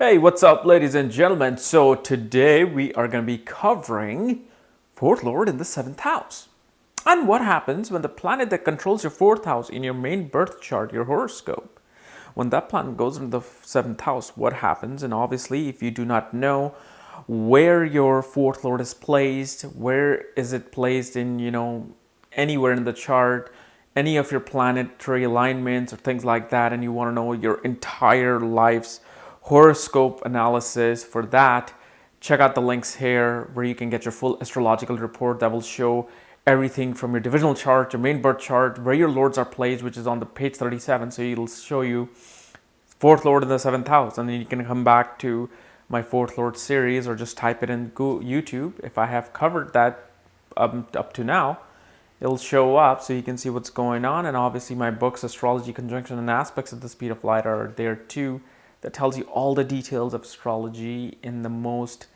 Hey, what's up, ladies and gentlemen? So today we are going to be covering fourth lord in the seventh house. And what happens when the planet that controls your fourth house in your main birth chart, your horoscope, when that planet goes into the seventh house, what happens? And obviously, if you do not know where your fourth lord is placed, where is it placed in, anywhere in the chart, any of your planetary alignments or things like that, and you want to know your entire life's horoscope analysis for that, check out the links here where you can get your full astrological report that will show everything from your divisional chart, your main birth chart, where your lords are placed, which is on the page 37. So it'll show you fourth lord in the seventh house, and then you can come back to my fourth lord series or just type it in YouTube. If I have covered that up to now, it'll show up so you can see what's going on. And obviously my books, Astrology, Conjunction, and Aspects at the Speed of Light, are there too. That tells you all the details of astrology in the most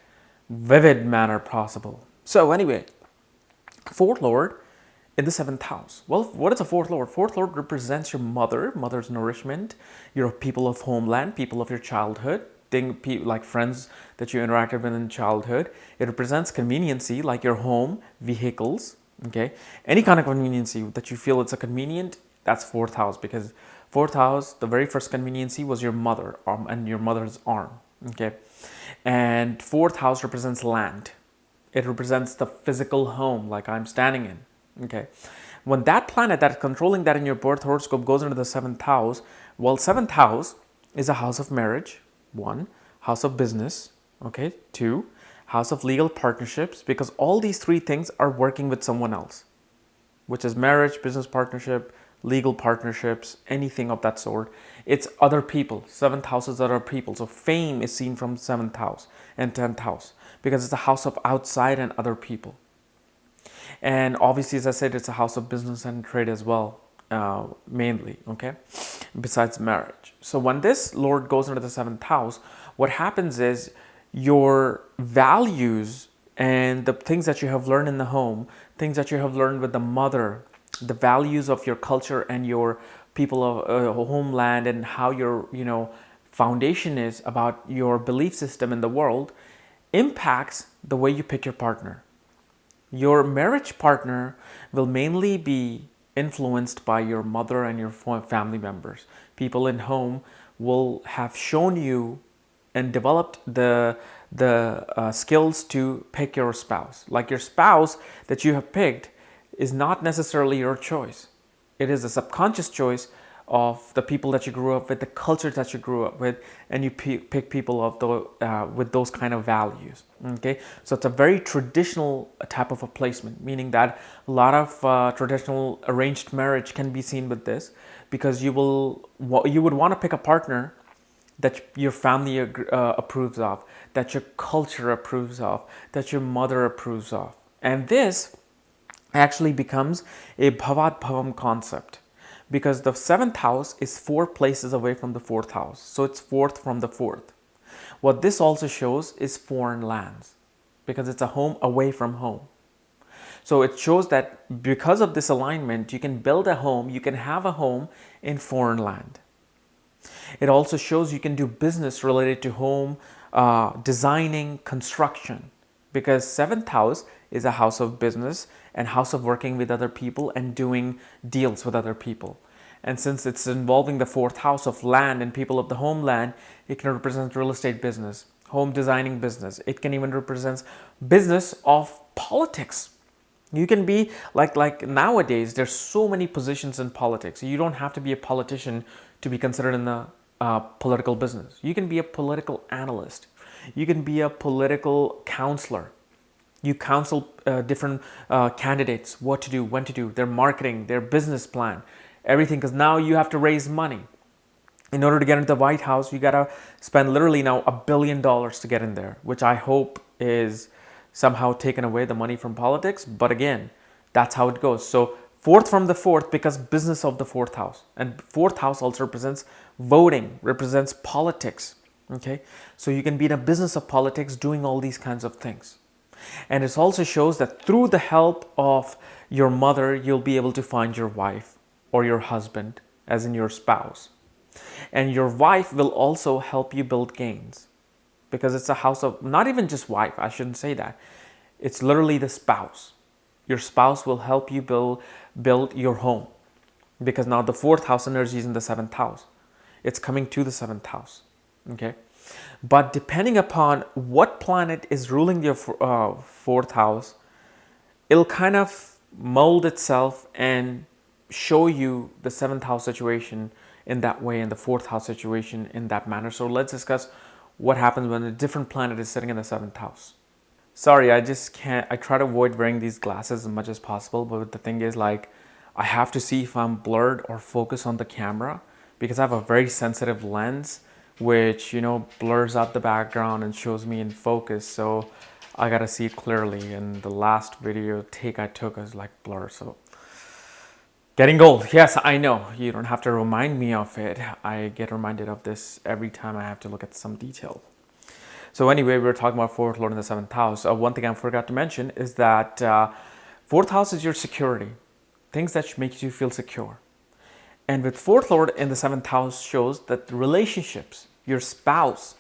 vivid manner possible. So anyway, fourth lord in the seventh house. Well, what is a fourth lord? Fourth lord represents your mother's nourishment, your people of homeland, people of your childhood, like friends that you interacted with in childhood. It represents conveniency, like your home, vehicles, okay? Any kind of conveniency that you feel it's a convenient, that's fourth house, because fourth house, the very first conveniency was your mother and your mother's arm, okay? And fourth house represents land. It represents the physical home, like I'm standing in, okay? When that planet that's controlling that in your birth horoscope goes into the seventh house, well, seventh house is a house of marriage, one, house of business, okay, two, house of legal partnerships, because all these three things are working with someone else, which is marriage, business partnership, legal partnerships, anything of that sort. It's other people. Seventh house is other people. So fame is seen from seventh house and 10th house because it's a house of outside and other people. And obviously, as I said, it's a house of business and trade as well, mainly, okay, besides marriage. So when this lord goes into the seventh house, what happens is your values and the things that you have learned in the home, things that you have learned with the mother, the values of your culture and your people of homeland, and how your foundation is about your belief system in the world, impacts the way you pick your partner. Your marriage partner will mainly be influenced by your mother and your family members. People in home will have shown you and developed the skills to pick your spouse. Like your spouse that you have picked is not necessarily your choice. It is a subconscious choice of the people that you grew up with, the culture that you grew up with, and you pick people with those kind of values. Okay, so it's a very traditional type of a placement, meaning that a lot of traditional arranged marriage can be seen with this, because you would want to pick a partner that your family approves of, that your culture approves of, that your mother approves of, and this actually becomes a bhavad bhavam concept, because the seventh house is 4 places away from the fourth house, so it's fourth from the fourth. What this also shows is foreign lands, because it's a home away from home. So it shows that because of this alignment, you can build a home, you can have a home in foreign land. It also shows you can do business related to home, designing, construction, because seventh house is a house of business and house of working with other people and doing deals with other people. And since it's involving the fourth house of land and people of the homeland, it can represent real estate business, home designing business. It can even represent business of politics. You can be like nowadays, there's so many positions in politics. You don't have to be a politician to be considered in the political business. You can be a political analyst. You can be a political counselor. You counsel different candidates what to do, when to do, their marketing, their business plan, everything, because now you have to raise money. In order to get into the White House, you got to spend literally now $1 billion to get in there, which I hope is somehow taken away, the money from politics. But again, that's how it goes. So fourth from the fourth, because business of the fourth house. And fourth house also represents voting, represents politics. Okay, so you can be in a business of politics doing all these kinds of things. And it also shows that through the help of your mother, you'll be able to find your wife or your husband, as in your spouse. And your wife will also help you build gains. because it's a house of not even just wife. I shouldn't say that. It's literally the spouse. Your spouse will help you build your home, because now the fourth house energy is in the seventh house. It's coming to the seventh house. Okay. But depending upon what planet is ruling your fourth house, it'll kind of mold itself and show you the seventh house situation in that way and the fourth house situation in that manner. So let's discuss what happens when a different planet is sitting in the seventh house. Sorry, I just can't. I try to avoid wearing these glasses as much as possible, but the thing is, like, I have to see if I'm blurred or focus on the camera, because I have a very sensitive lens which, you know, blurs out the background and shows me in focus. So I gotta see it clearly. And the last video take I took was like blur. So getting old. Yes, I know. You don't have to remind me of it. I get reminded of this every time I have to look at some detail. So anyway, we were talking about fourth lord in the seventh house. One thing I forgot to mention is that fourth house is your security, things that make you feel secure. And with fourth lord in the seventh house shows that relationships, your spouse,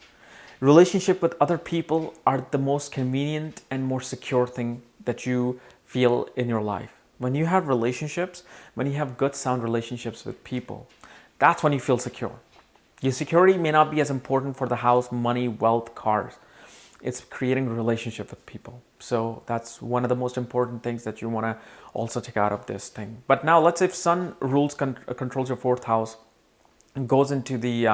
relationship with other people are the most convenient and more secure thing that you feel in your life. When you have relationships, when you have good sound relationships with people, that's when you feel secure. Your security may not be as important for the house, money, wealth, cars. It's creating a relationship with people. So that's one of the most important things that you want to also take out of this thing. But now let's say if Sun controls your fourth house and goes into the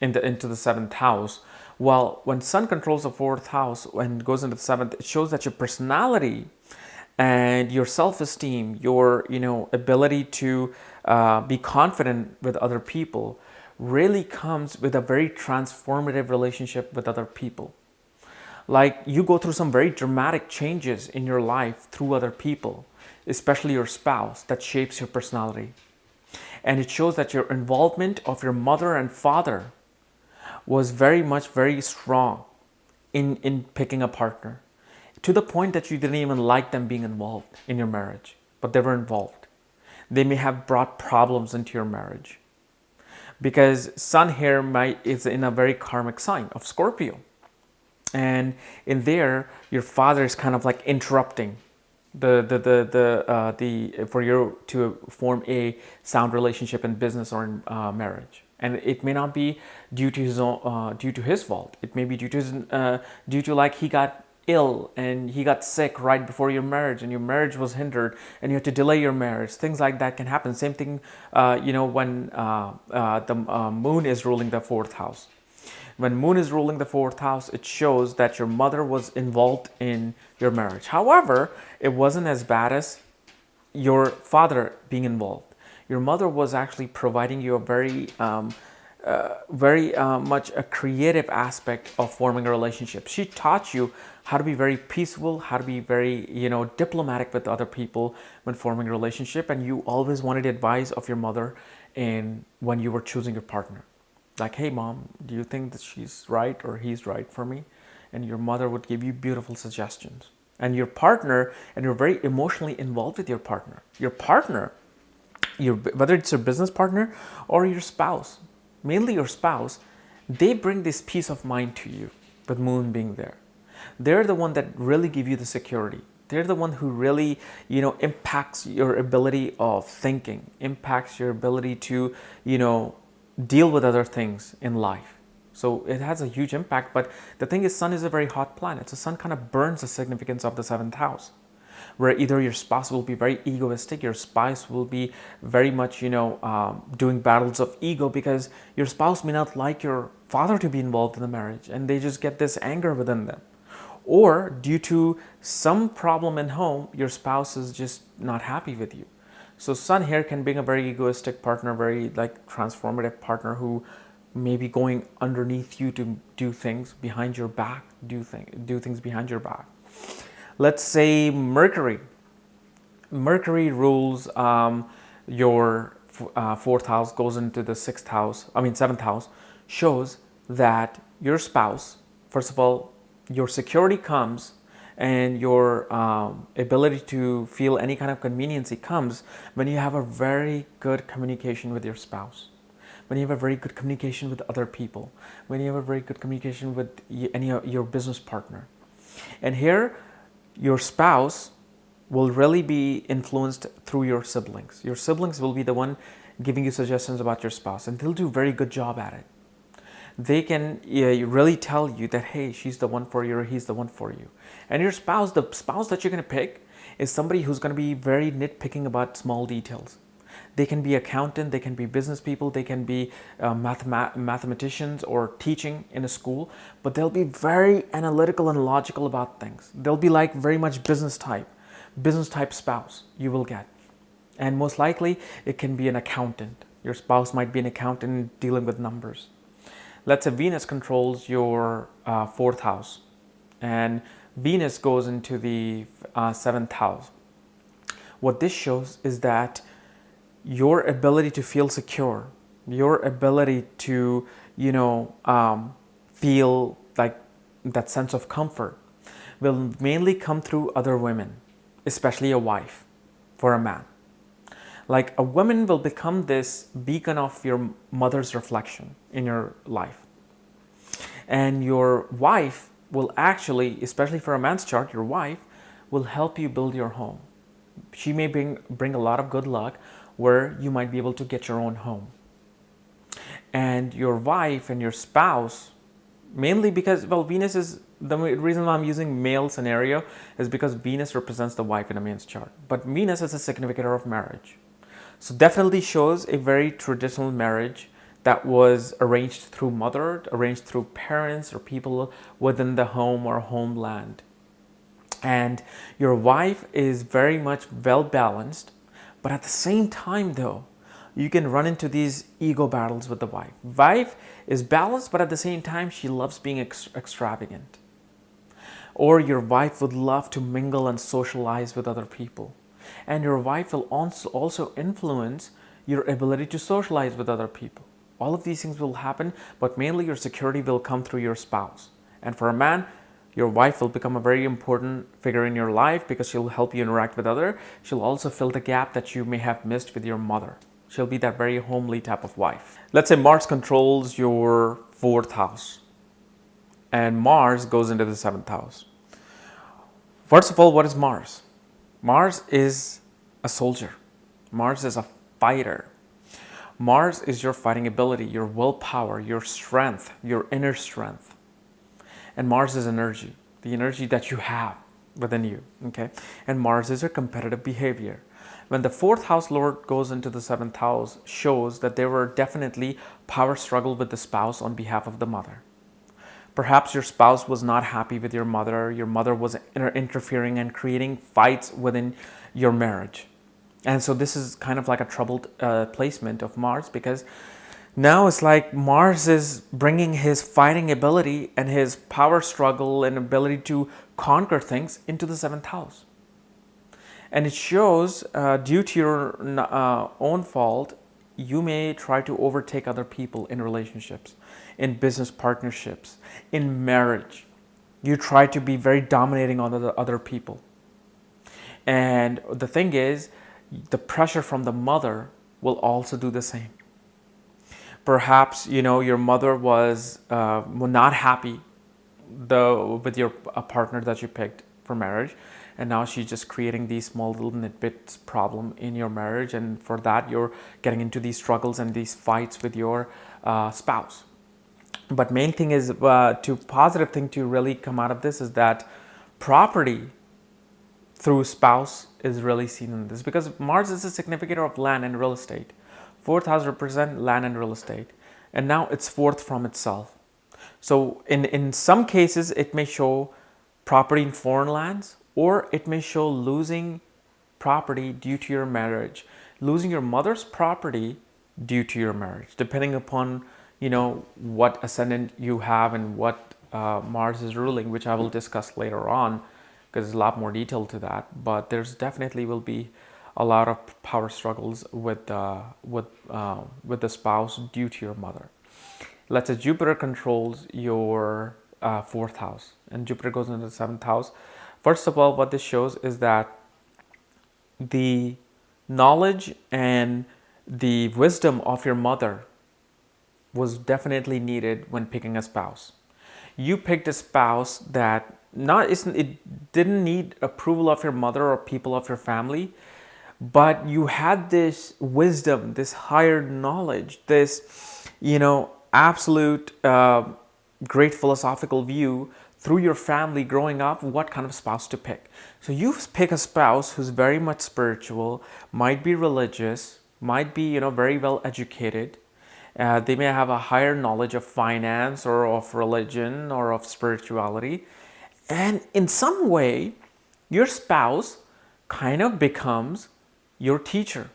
into the seventh house. Well, when Sun controls the fourth house and goes into the seventh, it shows that your personality and your self-esteem, your ability to be confident with other people, really comes with a very transformative relationship with other people. Like, you go through some very dramatic changes in your life through other people, especially your spouse, that shapes your personality. And it shows that your involvement of your mother and father was very strong in picking a partner, to the point that you didn't even like them being involved in your marriage, but they were involved. They may have brought problems into your marriage, because Sun here is in a very karmic sign of Scorpio, and in there your father is kind of like interrupting for you to form a sound relationship in business or in marriage. And it may not be due to his own, due to his fault. It may be due to like he got ill and he got sick right before your marriage, and your marriage was hindered, and you had to delay your marriage. Things like that can happen. Same thing, when the moon is ruling the fourth house. When moon is ruling the fourth house, it shows that your mother was involved in your marriage. However, it wasn't as bad as your father being involved. Your mother was actually providing you a very much a creative aspect of forming a relationship. She taught you how to be very peaceful, how to be very, diplomatic with other people when forming a relationship. And you always wanted advice of your mother when you were choosing your partner. Like, hey mom, do you think that she's right or he's right for me? And your mother would give you beautiful suggestions. And your partner, and you're very emotionally involved with your partner. Your partner, whether it's your business partner or your spouse, mainly your spouse, they bring this peace of mind to you with moon being there. They're the one that really give you the security. They're the one who really, impacts your ability of thinking, impacts your ability to, deal with other things in life. So it has a huge impact. But the thing is, Sun is a very hot planet. So Sun kind of burns the significance of the seventh house, where either your spouse will be very egoistic, your spouse will be very much, doing battles of ego, because your spouse may not like your father to be involved in the marriage, and they just get this anger within them. Or due to some problem in home, your spouse is just not happy with you. So Sun here can be a very egoistic partner, very like transformative partner who may be going underneath you to do things behind your back, do things behind your back. Let's say Mercury. Mercury rules your fourth house, goes into the seventh house, shows that your spouse, first of all, your security comes, and your ability to feel any kind of conveniency comes when you have a very good communication with your spouse. when you have a very good communication with other people, when you have a very good communication with your business partner. And here, your spouse will really be influenced through your siblings. Your siblings will be the one giving you suggestions about your spouse, and they'll do a very good job at it. They can really tell you that, hey, she's the one for you, or he's the one for you. And your spouse, the spouse that you're going to pick, is somebody who's going to be very nitpicking about small details. They can be accountant, they can be business people, they can be mathematicians or teaching in a school, but they'll be very analytical and logical about things. They'll be like very much business type spouse you will get. And most likely, it can be an accountant. Your spouse might be an accountant dealing with numbers. Let's say Venus controls your 4th house, and Venus goes into the 7th house. What this shows is that your ability to feel secure, your ability to, feel like that sense of comfort will mainly come through other women, especially a wife for a man. Like a woman will become this beacon of your mother's reflection in your life. And your wife will actually, especially for a man's chart, your wife will help you build your home. She may bring a lot of good luck where you might be able to get your own home. And your wife and your spouse, mainly because, Venus is, the reason why I'm using male scenario is because Venus represents the wife in a man's chart. But Venus is a significator of marriage. So definitely shows a very traditional marriage that was arranged through mother, arranged through parents or people within the home or homeland. And your wife is very much well balanced, but at the same time though, you can run into these ego battles with the wife. Wife is balanced, but at the same time, she loves being extravagant. Or your wife would love to mingle and socialize with other people. And your wife will also influence your ability to socialize with other people. All of these things will happen, but mainly your security will come through your spouse. And for a man, your wife will become a very important figure in your life because she'll help you interact with others. She'll also fill the gap that you may have missed with your mother. She'll be that very homely type of wife. Let's say Mars controls your 4th house and Mars goes into the 7th house. First of all, what is Mars? Mars is a soldier. Mars is a fighter. Mars is your fighting ability, your willpower, your strength, your inner strength. And Mars is energy, the energy that you have within you, okay? And Mars is your competitive behavior. When the 4th house lord goes into the 7th house, shows that there were definitely power struggle with the spouse on behalf of the mother. Perhaps your spouse was not happy with your mother was interfering and creating fights within your marriage. And so this is kind of like a troubled placement of Mars, because now it's like Mars is bringing his fighting ability and his power struggle and ability to conquer things into the 7th house. And it shows due to your own fault, you may try to overtake other people in relationships, in business partnerships, in marriage. You try to be very dominating on the other people. And the thing is, the pressure from the mother will also do the same. Perhaps, your mother was not happy with your partner that you picked for marriage, and now she's just creating these small little nitbits problem in your marriage, and for that you're getting into these struggles and these fights with your spouse. But main thing is, positive thing to really come out of this is that property through spouse is really seen in this, because Mars is a significator of land and real estate. 4th house represents land and real estate, and now it's 4th from itself. So in some cases, it may show property in foreign lands, or it may show losing property due to your marriage, losing your mother's property due to your marriage, depending upon what ascendant you have and what Mars is ruling, which I will discuss later on, because there's a lot more detail to that. But there's definitely will be a lot of power struggles with the spouse due to your mother. Let's say Jupiter controls your 4th house, and Jupiter goes into the 7th house. First of all, what this shows is that the knowledge and the wisdom of your mother was definitely needed when picking a spouse. You picked a spouse that it didn't need approval of your mother or people of your family, but you had this wisdom, this higher knowledge, this, absolute great philosophical view through your family growing up, what kind of spouse to pick. So you pick a spouse who's very much spiritual, might be religious, might be, very well educated. They may have a higher knowledge of finance or of religion or of spirituality. And in some way, your spouse kind of becomes your teacher,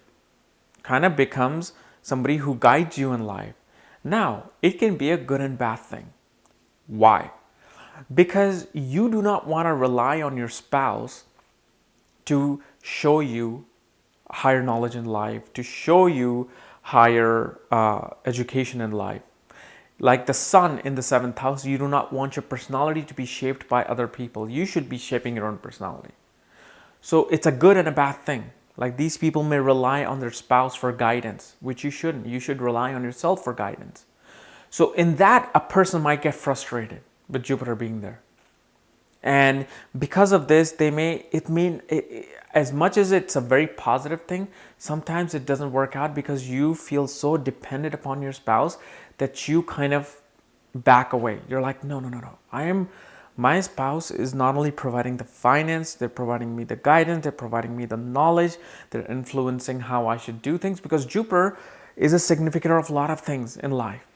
kind of becomes somebody who guides you in life. Now, it can be a good and bad thing. Why? Because you do not want to rely on your spouse to show you higher knowledge in life, to show you higher education in life. Like the sun in the seventh house, you do not want your personality to be shaped by other people. You should be shaping your own personality. So it's a good and a bad thing. Like these people may rely on their spouse for guidance, which you shouldn't. You should rely on yourself for guidance. So in that, a person might get frustrated with Jupiter being there. And because of this, as much as it's a very positive thing, sometimes it doesn't work out because you feel so dependent upon your spouse that you kind of back away. You're like, no. My spouse is not only providing the finance, they're providing me the guidance, they're providing me the knowledge, they're influencing how I should do things, because Jupiter is a significator of a lot of things in life.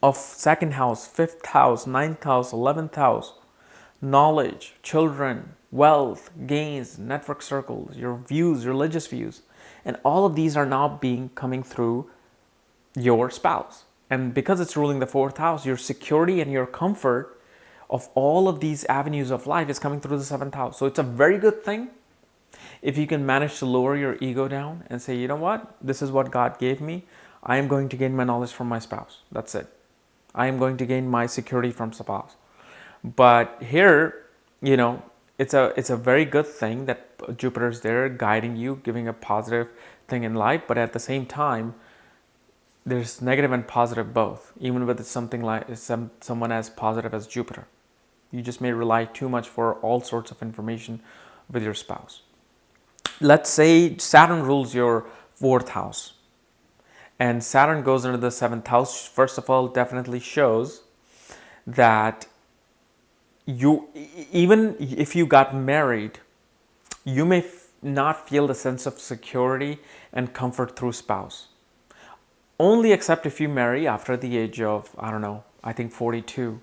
Of second house, fifth house, ninth house, 11th house, knowledge, children, wealth, gains, network circles, your views, religious views. And all of these are now coming through your spouse. And because it's ruling the fourth house, your security and your comfort of all of these avenues of life is coming through the seventh house. So it's a very good thing if you can manage to lower your ego down and say, you know what, this is what God gave me. I am going to gain my knowledge from my spouse. That's it. I am going to gain my security from spouse. But here, it's a very good thing that Jupiter is there guiding you, giving a positive thing in life. But at the same time, there's negative and positive both, even with something like someone as positive as Jupiter. You just may rely too much for all sorts of information with your spouse. Let's say Saturn rules your fourth house and Saturn goes into the seventh house. First of all, definitely shows that even if you got married, you may not feel the sense of security and comfort through spouse. Only except if you marry after the age of, I think 42,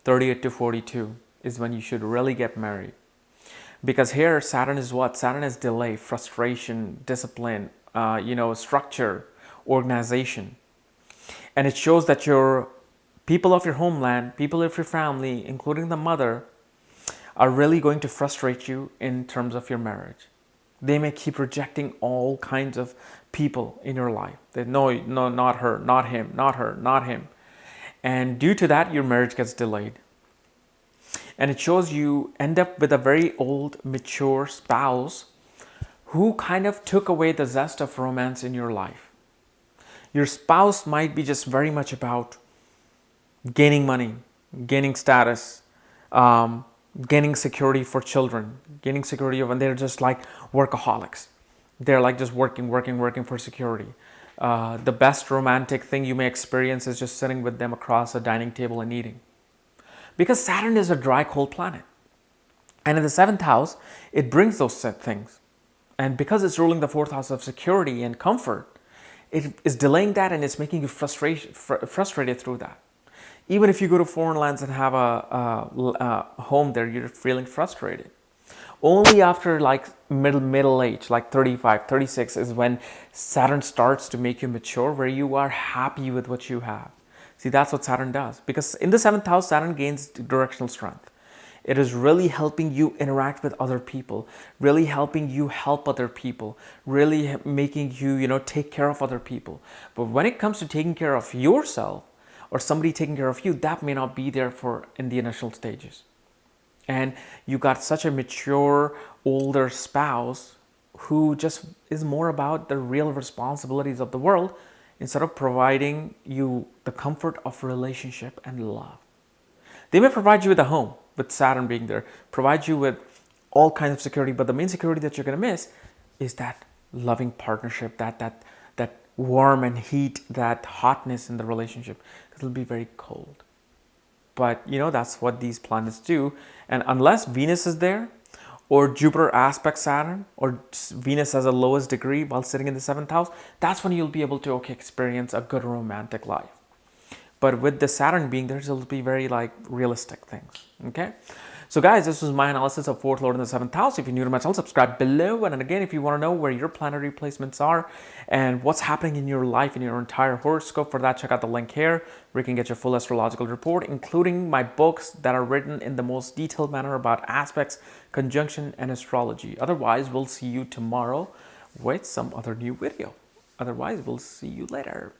38 to 42 is when you should really get married. Because here Saturn is what? Saturn is delay, frustration, discipline, structure, organization. And it shows that your people of your homeland, people of your family, including the mother, are really going to frustrate you in terms of your marriage. They may keep rejecting all kinds of people in your life. They no, not her, not him, not her, not him. And due to that, your marriage gets delayed. And it shows you end up with a very old, mature spouse who kind of took away the zest of romance in your life. Your spouse might be just very much about gaining money, gaining status, gaining security for children, gaining security and they're just like workaholics. They're like just working for security. The best romantic thing you may experience is just sitting with them across a dining table and eating. Because Saturn is a dry, cold planet. And in the seventh house, it brings those things. And because it's ruling the fourth house of security and comfort, it is delaying that and it's making you frustrated through that. Even if you go to foreign lands and have a home there, you're feeling frustrated. Only after like middle age, like 35, 36 is when Saturn starts to make you mature, where you are happy with what you have. See, that's what Saturn does. Because in the seventh house, Saturn gains directional strength. It is really helping you interact with other people, really helping you help other people, really making you, take care of other people. But when it comes to taking care of yourself or somebody taking care of you, that may not be there in the initial stages. And you got such a mature, older spouse who just is more about the real responsibilities of the world instead of providing you the comfort of relationship and love. They may provide you with a home, with Saturn being there, provide you with all kinds of security, but the main security that you're going to miss is that loving partnership, that warm and heat, that hotness in the relationship, because it'll be very cold. But that's what these planets do. And unless Venus is there, or Jupiter aspect Saturn, or Venus as a lowest degree while sitting in the 7th house, that's when you'll be able to experience a good romantic life. But with the Saturn being there, it'll be very realistic things. Okay. So guys, this was my analysis of 4th Lord in the 7th house. If you're new to my channel, subscribe below. And again, if you want to know where your planetary placements are and what's happening in your life, in your entire horoscope, for that, check out the link here where you can get your full astrological report, including my books that are written in the most detailed manner about aspects, conjunction, and astrology. Otherwise, we'll see you tomorrow with some other new video. Otherwise, we'll see you later.